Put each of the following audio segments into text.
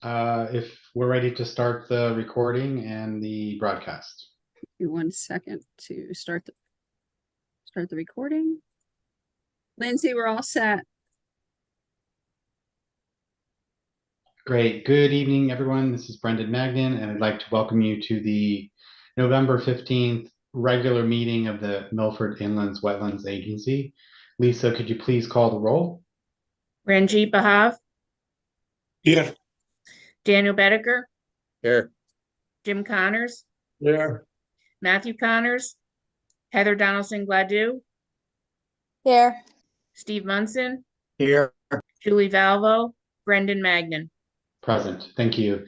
if we're ready to start the recording and the broadcast. Give me 1 second to start the recording. Lindsay, we're all set. Great. Good evening, everyone. This is Brendan Magnan, and I'd like to welcome you to the November 15th regular meeting of the Milford Inland Wetlands Agency. Lisa, could you please call the roll? Ranjit Bahav. Here. Daniel Bedecker. Here. Jim Connors. Here. Matthew Connors. Heather Donaldson Gladue. Here. Steve Munson. Here. Julie Valvo. Brendan Magnan. Present. Thank you.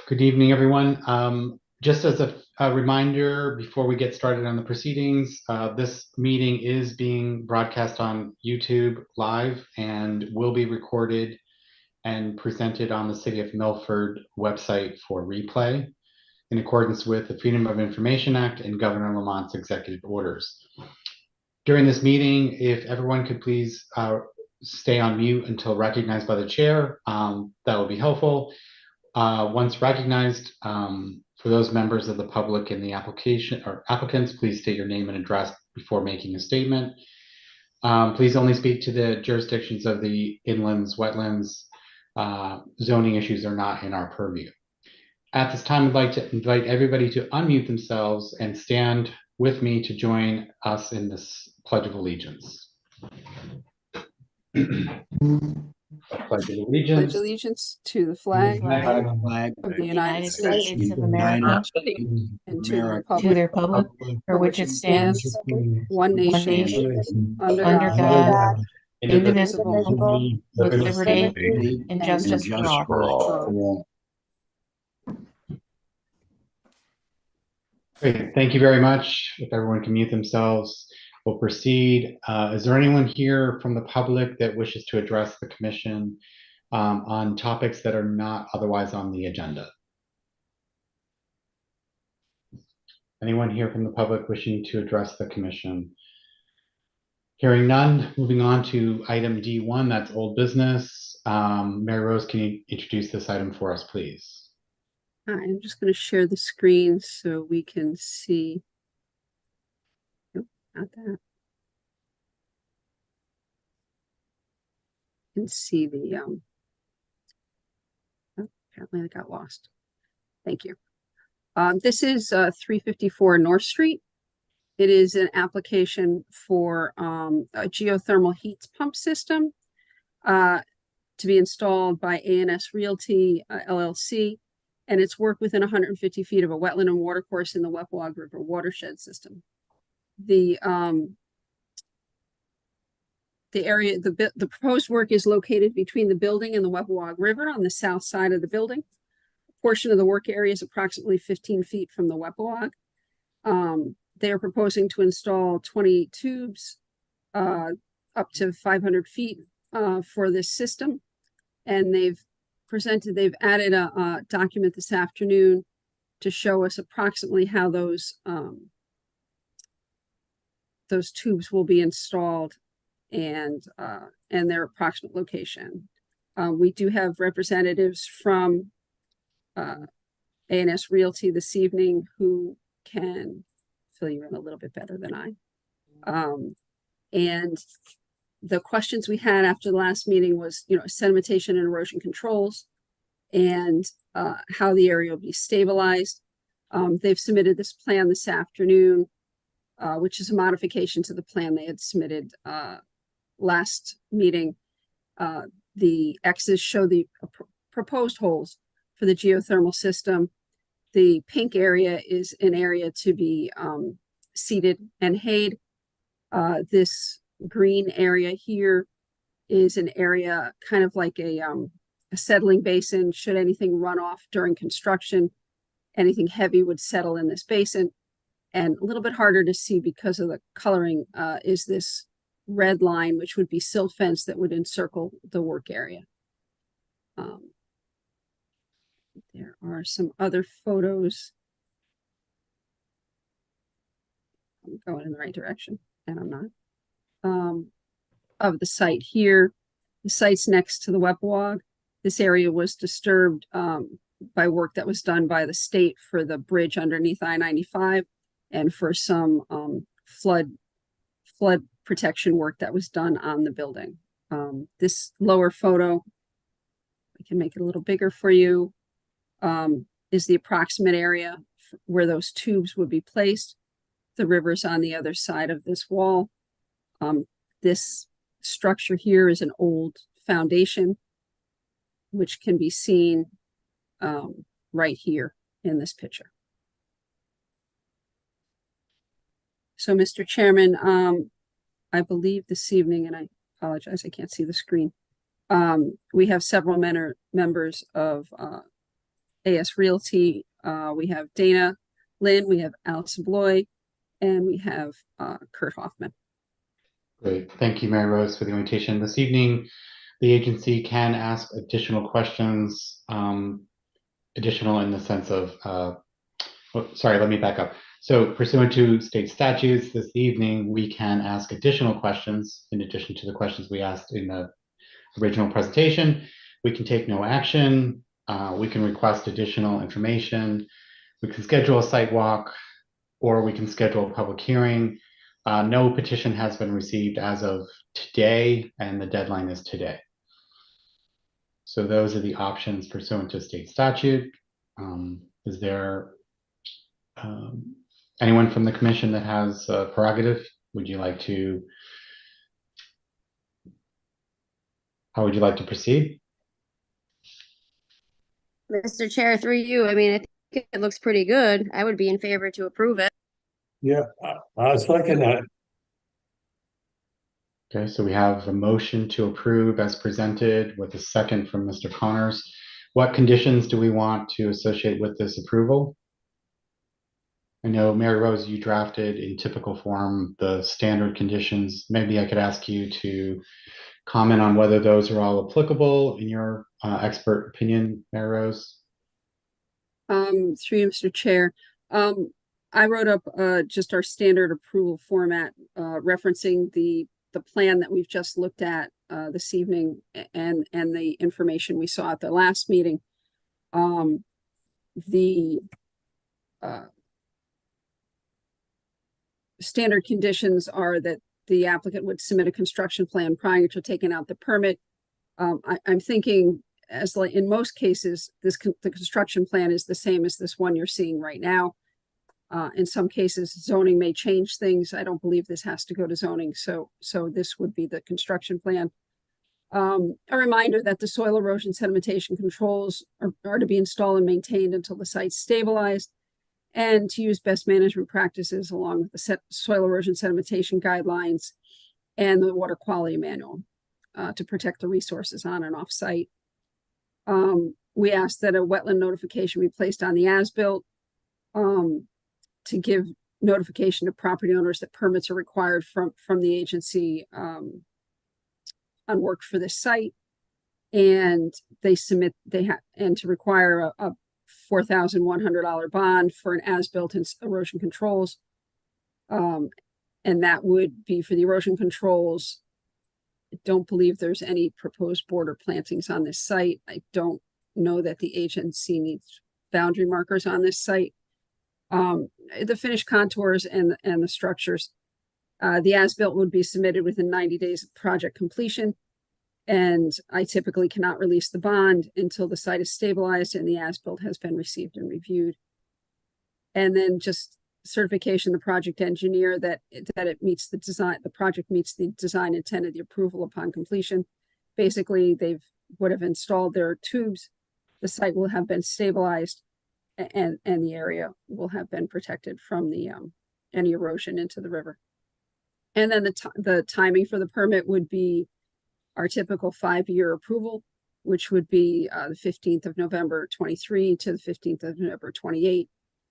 Good evening, everyone. Just as a reminder, before we get started on the proceedings, this meeting is being broadcast on YouTube live and will be recorded and presented on the City of Milford website for replay in accordance with the Freedom of Information Act and Governor Lamont's executive orders. During this meeting, if everyone could please stay on mute until recognized by the chair, that would be helpful. Once recognized, for those members of the public in the application or applicants, please state your name and address before making a statement. Please only speak to the jurisdictions of the inlands, wetlands. Zoning issues are not in our purview. At this time, I'd like to invite everybody to unmute themselves and stand with me to join us in this Pledge of Allegiance. Pledge of Allegiance. Pledge allegiance to the flag of the United States of America and to the to the republic republic for which it stands, one nation, nation, under under God, God, indivisible, with liberty and justice for all. Great. Thank you very much. If everyone can mute themselves, we'll proceed. Is there anyone here from the public that wishes to address the commission on topics that are not otherwise on the agenda? Anyone here from the public wishing to address the commission? Hearing none, moving on to item D1, that's old business. Mary Rose, can you introduce this item for us, please? I'm just going to share the screen so we can see. Nope, not that. Can see the oh, apparently I got lost. Thank you. This is 354 North Street. It is an application for a geothermal heat pump system to be installed by A&S Realty LLC, and it's work within 150 feet of a wetland and watercourse in the Wetland River watershed system. The proposed work is located between the building and the Wetland River on the south side of the building. A portion of the work area is approximately 15 feet from the Wetland. They are proposing to install 20 tubes up to 500 feet for this system. And they've added a document this afternoon to show us approximately how those tubes will be installed and their approximate location. We do have representatives from A&S Realty this evening who can fill you in a little bit better than I. And the questions we had after the last meeting was, sedimentation and erosion controls and how the area will be stabilized. They've submitted this plan this afternoon, which is a modification to the plan they had submitted last meeting. The X's show the proposed holes for the geothermal system. The pink area is an area to be seeded and hayed. This green area here is an area kind of like a settling basin. Should anything run off during construction, anything heavy would settle in this basin. And a little bit harder to see because of the coloring is this red line, which would be silt fence that would encircle the work area. There are some other photos. I'm going in the right direction, and I'm not. Of the site here. The site's next to the Wepwag. This area was disturbed by work that was done by the state for the bridge underneath I-95 and for some flood protection work that was done on the building. This lower photo, I can make it a little bigger for you, is the approximate area where those tubes would be placed. The river's on the other side of this wall. This structure here is an old foundation, which can be seen right here in this picture. So, Mr. Chairman, I believe this evening, and I apologize, I can't see the screen. We have several members of AS Realty. We have Dana Lynn, we have Allison Bloy, and we have Kurt Hoffman. Great. Thank you, Mary Rose, for the invitation. This evening, the agency can ask additional questions, additional in the sense of, sorry, let me back up. So pursuant to state statutes, this evening, we can ask additional questions in addition to the questions we asked in the original presentation. We can take no action. We can request additional information. We can schedule a site walk, or we can schedule a public hearing. No petition has been received as of today, and the deadline is today. So those are the options pursuant to state statute. Is there anyone from the commission that has a prerogative? How would you like to proceed? Mr. Chair, through you, I mean, I think it looks pretty good. I would be in favor to approve it. Yeah, I was looking at it. Okay, so we have a motion to approve as presented with a second from Mr. Connors. What conditions do we want to associate with this approval? I know, Mary Rose, you drafted in typical form the standard conditions. Maybe I could ask you to comment on whether those are all applicable in your expert opinion, Mary Rose. Through you, Mr. Chair. I wrote up just our standard approval format, referencing the plan that we've just looked at this evening and the information we saw at the last meeting. The standard conditions are that the applicant would submit a construction plan prior to taking out the permit. I'm thinking, as like in most cases, the construction plan is the same as this one you're seeing right now. In some cases, zoning may change things. I don't believe this has to go to zoning, so this would be the construction plan. A reminder that the soil erosion sedimentation controls are to be installed and maintained until the site's stabilized, and to use best management practices along with the soil erosion sedimentation guidelines and the water quality manual to protect the resources on and off site. We asked that a wetland notification be placed on the as-built to give notification to property owners that permits are required from the agency on work for this site, and and to require a $4,100 bond for an as-built and erosion controls, and that would be for the erosion controls. I don't believe there's any proposed border plantings on this site. I don't know that the agency needs boundary markers on this site. The finished contours and the structures, the as-built would be submitted within 90 days of project completion. And I typically cannot release the bond until the site is stabilized and the as-built has been received and reviewed. And then just certification, the project engineer that it meets the design, the project meets the design intent of the approval upon completion. Basically, would have installed their tubes. The site will have been stabilized, and the area will have been protected from the any erosion into the river. And then the timing for the permit would be our typical 5-year approval, which would be the 15th of November 23 to the 15th of November 28.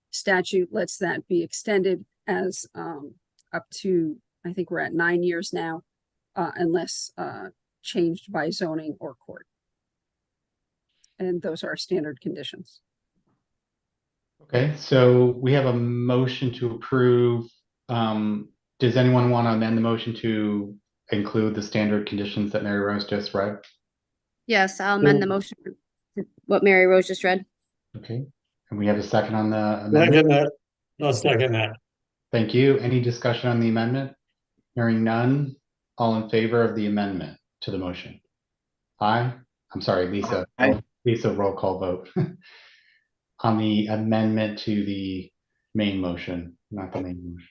Statute lets that be extended as up to, I think we're at 9 years now, unless changed by zoning or court. And those are our standard conditions. Okay, so we have a motion to approve. Does anyone want to amend the motion to include the standard conditions that Mary Rose just read? Yes, I'll amend the motion to what Mary Rose just read. Okay, and we have a second on the amendment. Second that, I'll second that. Thank you. Any discussion on the amendment? Hearing none, all in favor of the amendment to the motion? Aye. I'm sorry, Lisa. Aye. Lisa, roll call vote. On the amendment to the main motion, not the main motion.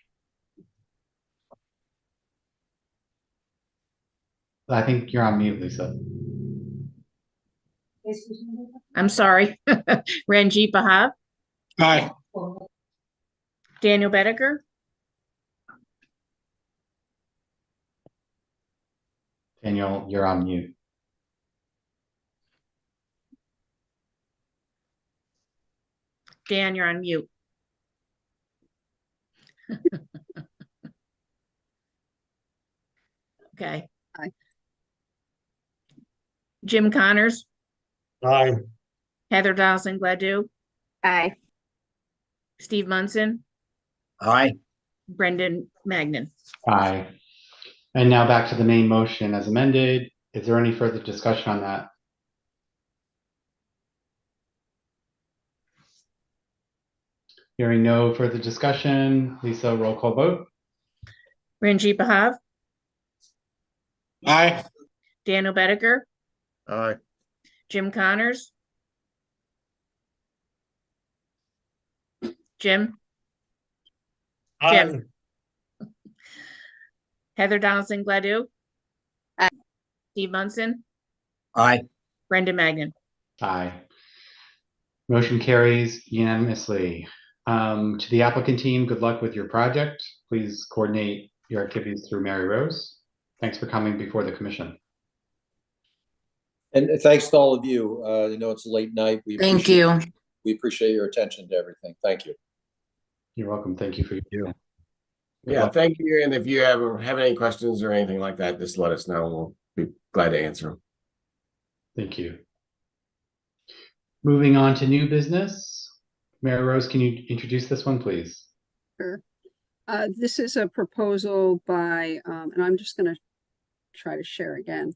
I think you're on mute, Lisa. I'm sorry. Ranjit Bahab, Aye. Daniel Bedecker, Daniel, you're on mute. Dan, you're on mute. Okay. Aye. Jim Connors, Aye. Heather Dawson Gladue, Aye. Steve Munson, Aye. Brendan Magnan. Aye. And now back to the main motion as amended. Is there any further discussion on that? Hearing no further discussion, Lisa, roll call vote. Ranjit Bahab, Aye. Daniel Bedecker, Aye. Jim Connors, Jim, Aye. Heather Dawson Gladue, Aye. Steve Munson, Aye. Brendan Magnan. Aye. Motion carries unanimously. To the applicant team, good luck with your project. Please coordinate your activities through Mary Rose. Thanks for coming before the commission. And thanks to all of you. You know, it's a late night. Thank you. We appreciate your attention to everything. Thank you. You're welcome. Thank you for your time. Good Yeah, luck. thank you. And if you have any questions or anything like that, just let us know. We'll be glad to answer them. Thank you. Moving on to new business. Mary Rose, can you introduce this one, please? Sure. This is a proposal by, and I'm just gonna try to share again.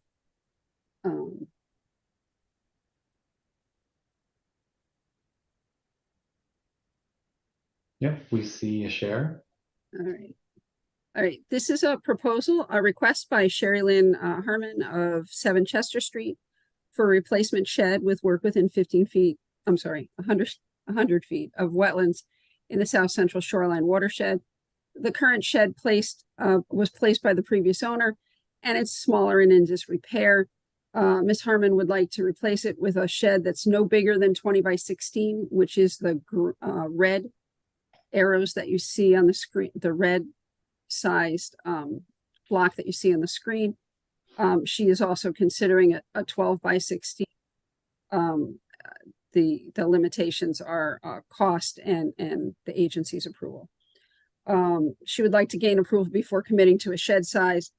Yep, we see a share. All right. All right, this is a proposal, a request by Sherry Lynn Herman of 7 Chester Street for a replacement shed with work within 15 feet, I'm sorry, 100 feet of wetlands in the South Central Shoreline watershed. The current shed was placed by the previous owner, and it's smaller and in disrepair. Ms. Harmon would like to replace it with a shed that's no bigger than 20 by 16, which is the red arrows that you see on the screen, the red sized block that you see on the screen. She is also considering a 12 by 16. The limitations are cost and the agency's approval. She would like to gain approval before committing to a shed size.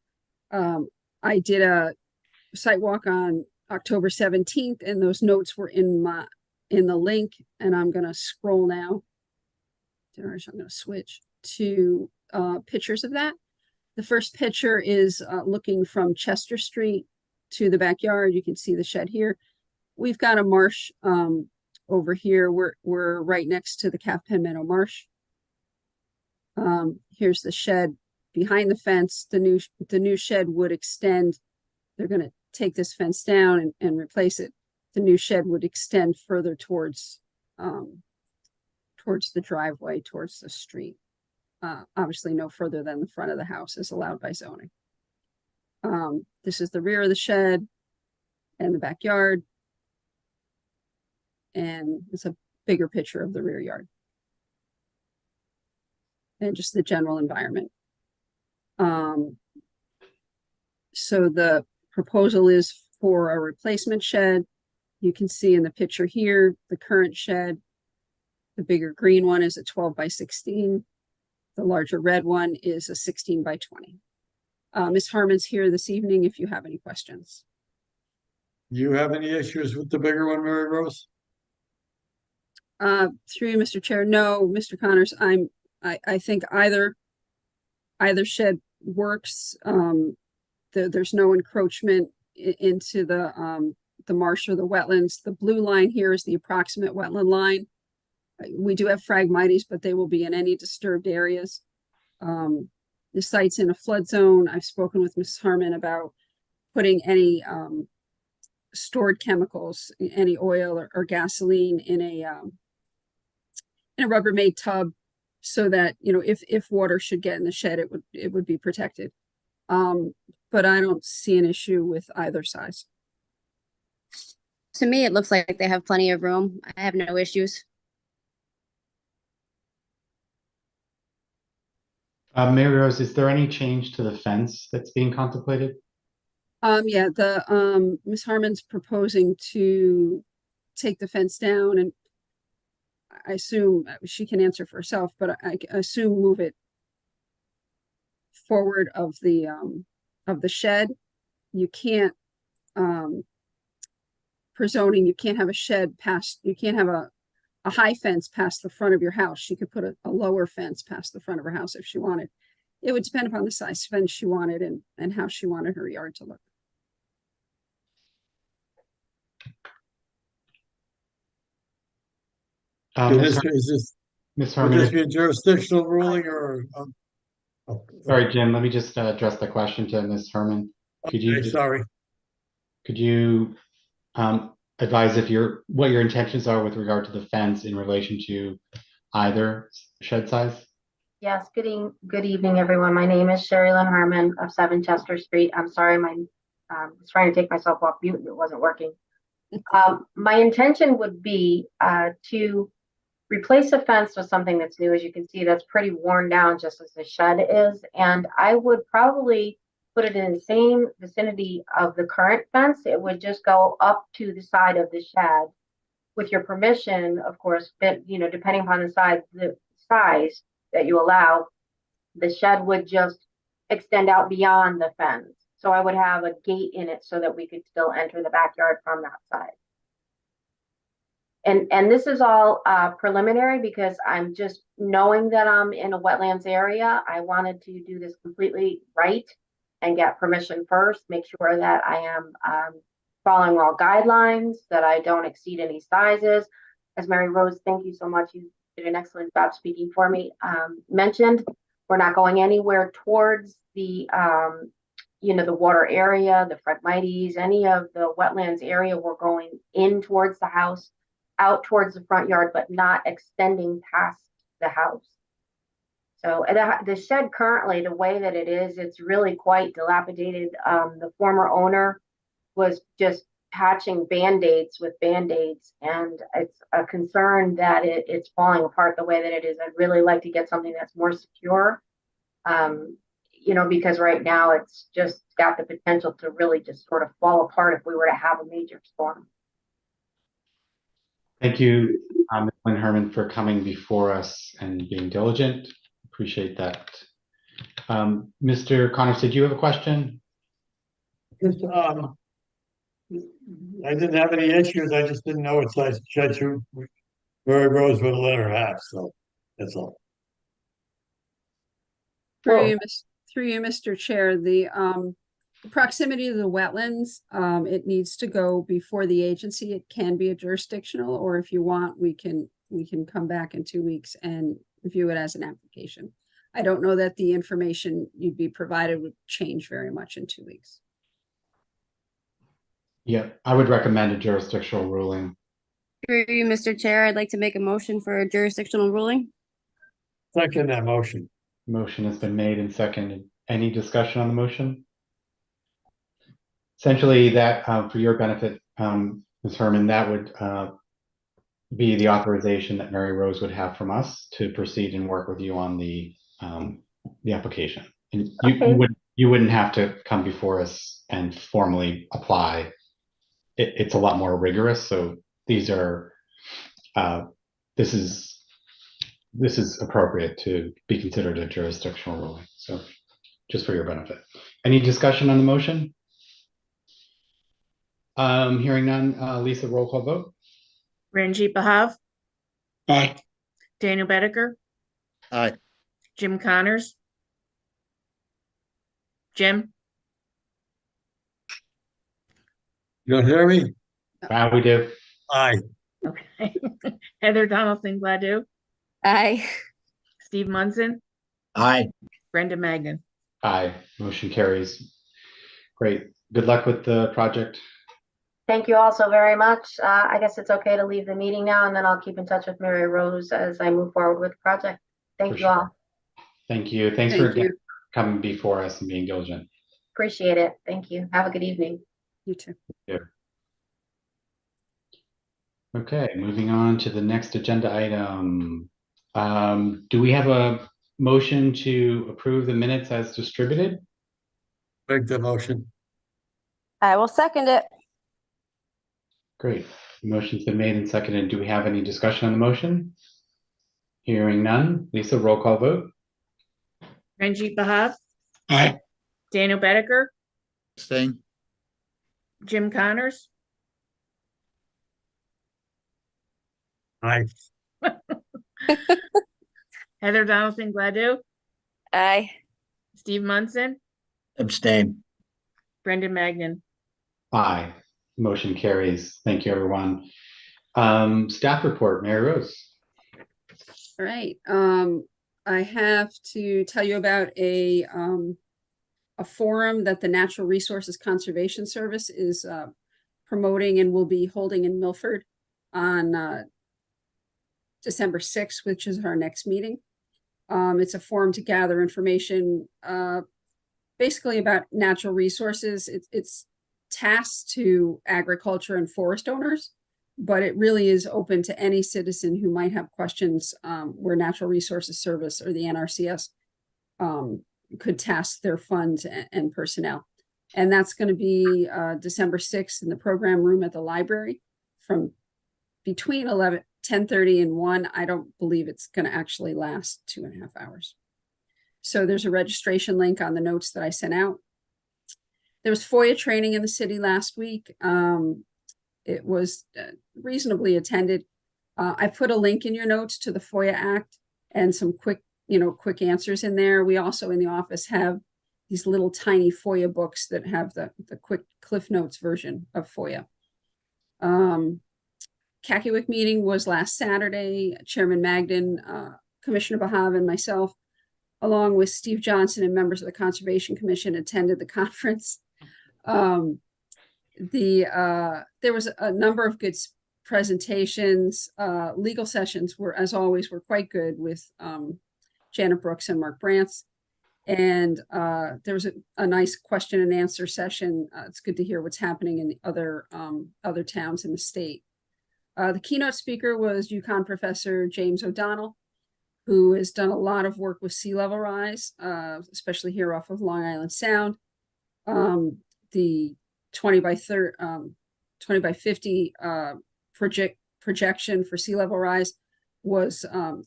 I did a site walk on October 17th, and those notes were in the link, and I'm going to scroll now. I'm going to switch to pictures of that. The first picture is looking from Chester Street to the backyard. You can see the shed here. We've got a marsh over here. We're right next to the Calf Pen Meadow Marsh. Here's the shed behind the fence. The new shed would extend. They're going to take this fence down and replace it. The new shed would extend further towards the driveway, towards the street. Obviously no further than the front of the house is allowed by zoning. This is the rear of the shed and the backyard. And it's a bigger picture of the rear yard. And just the general environment. So the proposal is for a replacement shed. You can see in the picture here, the current shed. The bigger green one is a 12 by 16. The larger red one is a 16 by 20. Ms. Harmon's here this evening if you have any questions. You have any issues with the bigger one, Mary Rose? Through you, Mr. Chair. No, Mr. Connors, I think either shed works. There's no encroachment into the the marsh or the wetlands. The blue line here is the approximate wetland line. We do have phragmites, but they will be in any disturbed areas. The site's in a flood zone. I've spoken with Ms. Harmon about putting any stored chemicals, any oil or gasoline in a Rubbermaid tub, so that, you know, if water should get in the shed, it would be protected. But I don't see an issue with either size. To me, it looks like they have plenty of room. I have no issues. Mary Rose, is there any change to the fence that's being contemplated? Yeah, Ms. Harmon's proposing to take the fence down, and I assume she can answer for herself, but I assume move it forward of the shed. You can't, per zoning, you can't have a shed past, you can't have a high fence past the front of your house. She could put a lower fence past the front of her house if she wanted. It would depend upon the size fence she wanted and how she wanted her yard to look. Ms. Would Harmon, this be a jurisdictional ruling or? sorry, Jim, let me just address the question to Ms. Herman. Sorry. Could you advise what your intentions are with regard to the fence in relation to either shed size? Yes, good evening, everyone. My name is Sherry Lynn Harmon of 7 Chester Street. I'm sorry, I was trying to take myself off mute and it wasn't working. My intention would be to replace a fence with something that's new. As you can see, that's pretty worn down, just as the shed is. And I would probably put it in the same vicinity of the current fence. It would just go up to the side of the shed. With your permission, of course, depending upon the size that you allow, the shed would just extend out beyond the fence. So I would have a gate in it so that we could still enter the backyard from that side. And this is all preliminary because I'm just knowing that I'm in a wetlands area. I wanted to do this completely right and get permission first, make sure that I am following all guidelines, that I don't exceed any sizes. As Mary Rose, thank you so much. You did an excellent job speaking for me. Mentioned, we're not going anywhere towards the the water area, the phragmites, any of the wetlands area. We're going in towards the house, out towards the front yard, but not extending past the house. So the shed currently, the way that it is, it's really quite dilapidated. The former owner was just patching band-aids with band-aids, and it's a concern that it's falling apart the way that it is. I'd really like to get something that's more secure, because right now it's just got the potential to really just sort of fall apart if we were to have a major storm. Thank you, Ms. Lynn Herman, for coming before us and being diligent. Appreciate that. Mr. Connors, did you have a question? I didn't have any issues. I just didn't know what size shed Mary Rose would let her have. So that's all. Through you, Mr. Chair, the proximity to the wetlands, it needs to go before the agency. It can be a jurisdictional, or if you want, we can come back in 2 weeks and review it as an application. I don't know that the information you'd be provided would change very much in 2 weeks. Yeah, I would recommend a jurisdictional ruling. Through you, Mr. Chair, I'd like to make a motion for a jurisdictional ruling. Second that motion. Motion has been made and seconded. Any discussion on the motion? Essentially, that for your benefit, Ms. Herman, that would be the authorization that Mary Rose would have from us to proceed and work with you on the application. And you wouldn't have to come before us and formally apply. It's a lot more rigorous. So these are this is appropriate to be considered a jurisdictional ruling. So just for your benefit. Any discussion on the motion? Hearing none, Lisa, roll call vote. Ranjit Bahav, Aye. Daniel Bedecker, Aye. Jim Connors. Jim, You don't hear me? We do. Aye. Okay. Heather Donaldson Gladue, Aye. Steve Munson, Aye. Brenda Magnan. Aye. Motion carries. Great. Good luck with the project. Thank you all so very much. I guess it's okay to leave the meeting now, and then I'll keep in touch with Mary Rose as I move forward with the project. Thank For you all. Thank you. Thanks Thank for you. coming before us and being diligent. Appreciate it. Thank you. Have a good evening. You too. Okay, moving on to the next agenda item. Do we have a motion to approve the minutes as distributed? Make the motion. I will second it. Great. Motion's been made and seconded. Do we have any discussion on the motion? Hearing none. Lisa, roll call vote. Ranjit Bahav, Aye. Daniel Bedecker, Abstain. Jim Connors, Aye. Heather Donaldson Gladue, Aye. Steve Munson, Abstain. Brenda Magnan. Aye. Motion carries. Thank you, everyone. Staff report, Mary Rose. All right. I have to tell you about a forum that the Natural Resources Conservation Service is promoting and will be holding in Milford on December 6th, which is our next meeting. It's a forum to gather information basically about natural resources. It's tasked to agriculture and forest owners, but it really is open to any citizen who might have questions where Natural Resources Service or the NRCS could task their funds and personnel. And that's going to be December 6th in the program room at the library from between 10:30 and 1. I don't believe it's going to actually last 2.5 hours. So there's a registration link on the notes that I sent out. There was FOIA training in the city last week. It was reasonably attended. I put a link in your notes to the FOIA Act and some quick answers in there. We also in the office have these little tiny FOIA books that have the quick Cliff Notes version of FOIA. Kakiewicz meeting was last Saturday. Chairman Magden, Commissioner Bahav, and myself, along with Steve Johnson and members of the Conservation Commission, attended the conference. There was a number of good presentations. Legal sessions were, as always, quite good with Janet Brooks and Mark Brantz. And there was a nice question and answer session. It's good to hear what's happening in the other towns in the state. The keynote speaker was UConn professor James O'Donnell, who has done a lot of work with sea level rise, especially here off of Long Island Sound. The 20 by 50 projection for sea level rise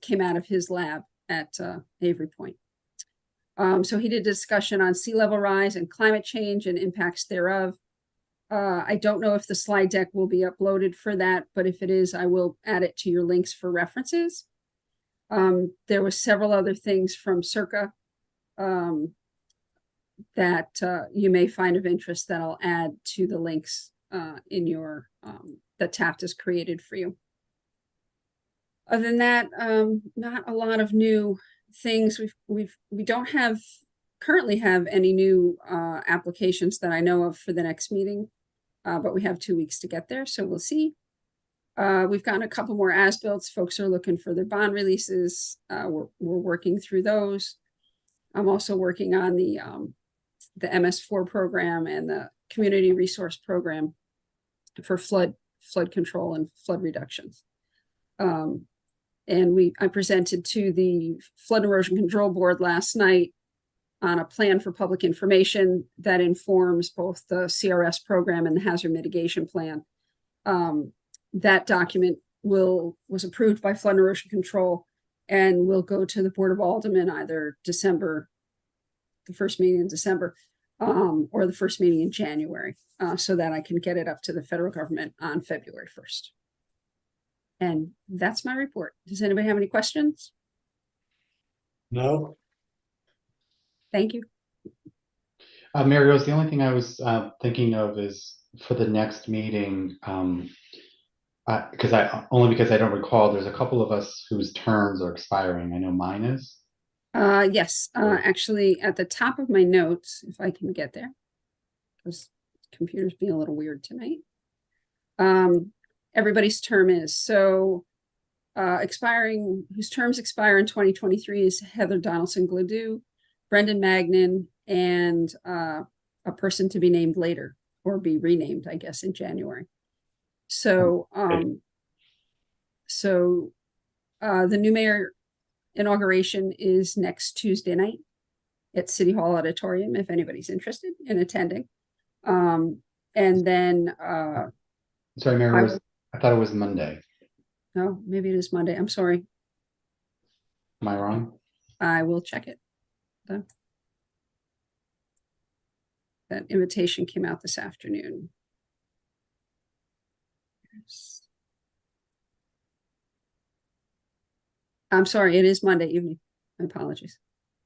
came out of his lab at Avery Point. So he did a discussion on sea level rise and climate change and impacts thereof. I don't know if the slide deck will be uploaded for that, but if it is, I will add it to your links for references. There were several other things from Circa that you may find of interest that I'll add to the links in your that Taft has created for you. Other than that, not a lot of new things. We don't currently have any new applications that I know of for the next meeting, but we have 2 weeks to get there, so we'll see. We've gotten a couple more as-builts. Folks are looking for their bond releases. We're working through those. I'm also working on the MS4 program and the community resource program for flood control and flood reductions. And I presented to the Flood Erosion Control Board last night on a plan for public information that informs both the CRS program and the hazard mitigation plan. That document was approved by Flood and Erosion Control and will go to the Board of Aldermen either December, the first meeting in December, or the first meeting in January, so that I can get it up to the federal government on February 1st. And that's my report. Does anybody have any questions? No. Thank you. Mary Rose, the only thing I was thinking of is for the next meeting, because I don't recall, there's a couple of us whose terms are expiring. I know mine is. Yes, actually, at the top of my notes, if I can get there, because computer's being a little weird tonight. Everybody's term is so expiring, whose terms expire in 2023 is Heather Donaldson Gladue, Brendan Magnan, and a person to be named later or be renamed, I guess, in January. So, the new mayor inauguration is next Tuesday night at City Hall Auditorium, if anybody's interested in attending. And then, Sorry, Mary Rose, I thought it was Monday. no, maybe it is Monday. I'm sorry. Am I wrong? I will check it. That invitation came out this afternoon. I'm sorry, it is Monday evening. My apologies.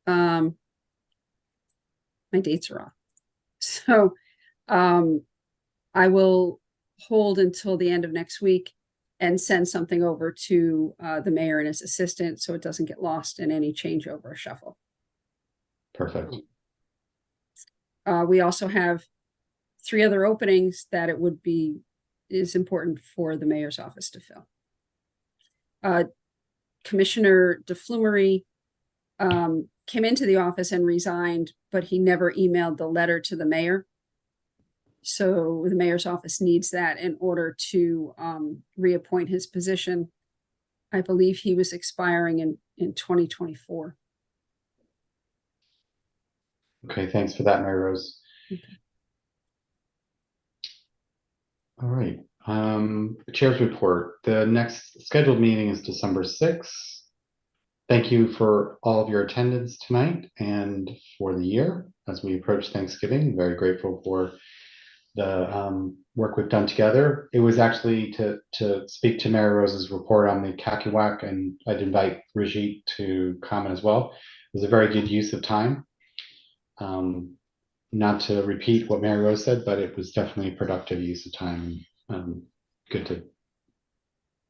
My dates are off. So I will hold until the end of next week and send something over to the mayor and his assistant so it doesn't get lost in any changeover or shuffle. Perfect. We also have 3 other openings that is important for the mayor's office to fill. Commissioner DeFlumery came into the office and resigned, but he never emailed the letter to the mayor. So the mayor's office needs that in order to reappoint his position. I believe he was expiring in 2024. Okay, thanks for that, Mary Rose. Okay. All right. Chair's report. The next scheduled meeting is December 6th. Thank you for all of your attendance tonight and for the year as we approach Thanksgiving. Very grateful for the work we've done together. It was actually to speak to Mary Rose's report on the Kakiwak, and I'd invite Brigitte to comment as well. It was a very good use of time. Not to repeat what Mary Rose said, but it was definitely a productive use of time. Good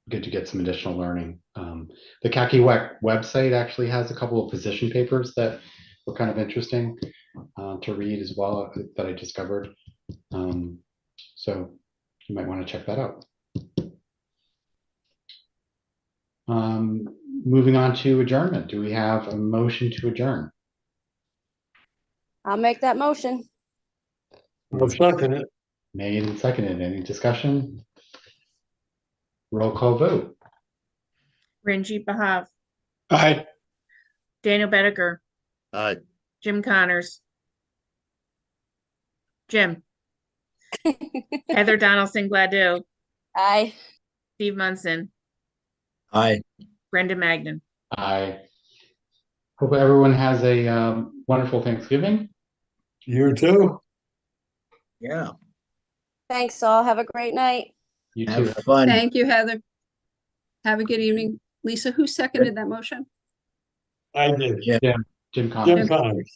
to get some additional learning. The Kakiwak website actually has a couple of position papers that were kind of interesting to read as well that I discovered. So you might want to check that out. Moving on to adjournment. Do we have a motion to adjourn? I'll make that motion. I'll second it. Made and seconded. Any discussion? Roll call vote. Ranjit Bahav, Aye. Daniel Bedecker, Aye. Jim Connors. Jim. Heather Donaldson Gladue, Aye. Steve Munson, Aye. Brendan Magnan. Aye. Hope everyone has a wonderful Thanksgiving. You too. Yeah. Thanks all. Have a great night. You too. Have fun. Thank you, Heather. Have a good evening. Lisa, who seconded that motion? I did. Jim Jim Connors. Connors.